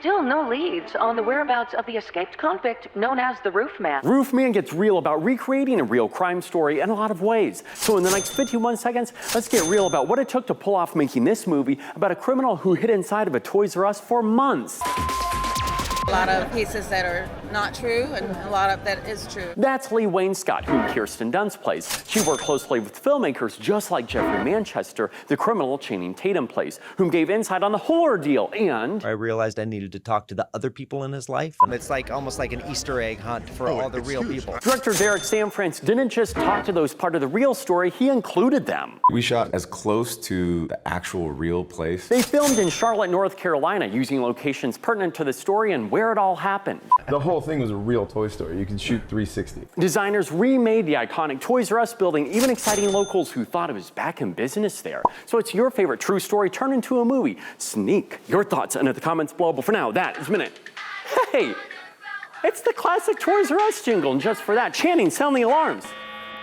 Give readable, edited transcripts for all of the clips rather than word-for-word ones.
still no leads on the whereabouts of the escaped convict known as the Roofman. Roofman gets real about recreating a real crime story in a lot of ways. So in the next 51 seconds, let's get real about what it took to pull off making this movie about a criminal who hid inside of a Toys R Us for months. A lot of pieces that are not true and a lot of that is true. That's Lee Wainscott, whom Kirsten Dunst plays. She worked closely with filmmakers just like Jeffrey Manchester, the criminal Channing Tatum plays, whom gave insight on the whole ordeal. And I realized I needed to talk to the other people in his life. It's like almost like an Easter egg hunt for all the real people. Director Derek Sanfrance didn't just talk to those part of the real story, he included them. We shot as close to the actual real place. They filmed in Charlotte, North Carolina, using locations pertinent to the story and where it all happened. The whole thing was a real Toy Story. You could shoot 360. Designers remade the iconic Toys R Us building, even exciting locals who thought it was back in business there. So it's your favorite true story turned into a movie. Sneak your thoughts into the comments below. But for now, that is Minute. Hey, it's the classic Toys R Us jingle, and just for that, Channing, sound the alarms.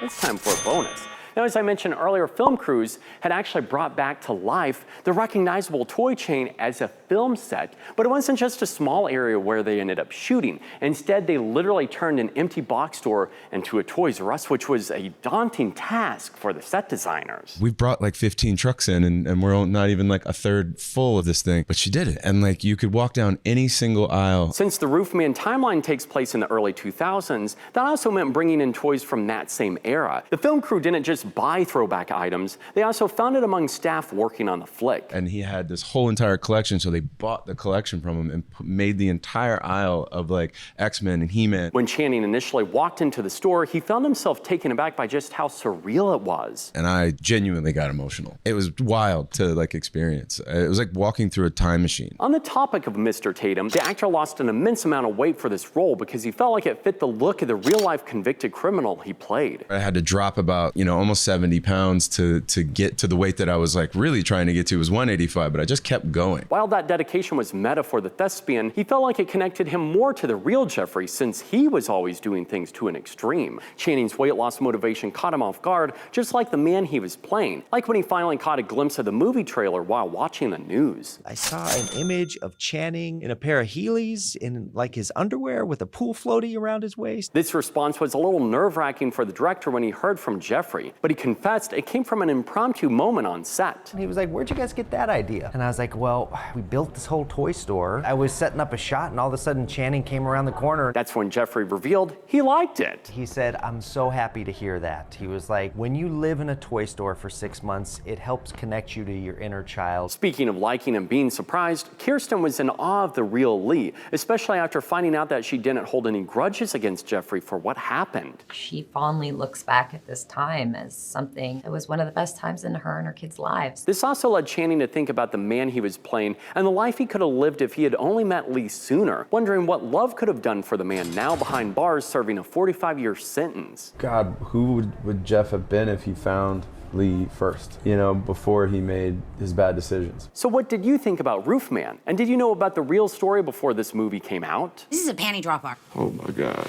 It's time for a bonus. Now, as I mentioned earlier, film crews had actually brought back to life the recognizable toy chain as a film set, but it wasn't just a small area where they ended up shooting. Instead, they literally turned an empty box store into a Toys R Us, which was a daunting task for the set designers. We've brought like 15 trucks in and we're not even like a third full of this thing, but she did it. And like you could walk down any single aisle. Since the Roofman timeline takes place in the early 2000s, that also meant bringing in toys from that same era. The film crew didn't just buy throwback items, they also found it among staff working on the flick. And he had this whole entire collection, so they bought the collection from him and made the entire aisle of like X-Men and He-Man. When Channing initially walked into the store, he found himself taken aback by just how surreal it was. And I genuinely got emotional. It was wild to like experience. It was like walking through a time machine. On the topic of Mr. Tatum, the actor lost an immense amount of weight for this role because he felt like it fit the look of the real-life convicted criminal he played. I had to drop about, almost 70 pounds to get to the weight that I was like really trying to get to. It was 185, but I just kept going. While that dedication was meta for the thespian, he felt like it connected him more to the real Jeffrey since he was always doing things to an extreme. Channing's weight loss motivation caught him off guard, just like the man he was playing. Like when he finally caught a glimpse of the movie trailer while watching the news. I saw an image of Channing in a pair of Heelys in like his underwear with a pool floaty around his waist. This response was a little nerve-wracking for the director when he heard from Jeffrey, but he confessed it came from an impromptu moment on set. And he was like, "Where'd you guys get that idea?" And I was like, "Well, we built this whole toy store. I was setting up a shot and all of a sudden Channing came around the corner." That's when Jeffrey revealed he liked it. He said, "I'm so happy to hear that." He was like, "When you live in a toy store for 6 months, it helps connect you to your inner child." Speaking of liking and being surprised, Kirsten was in awe of the real Lee, especially after finding out that she didn't hold any grudges against Jeffrey for what happened. She fondly looks back at this time as something that was one of the best times in her and her kids' lives. This also led Channing to think about the man he was playing and the life he could have lived if he had only met Lee sooner, wondering what love could have done for the man now behind bars serving a 45-year sentence. God, who would Jeff have been if he found Lee first, before he made his bad decisions? So what did you think about Roofman? And did you know about the real story before this movie came out? This is a panty dropper. Oh my God.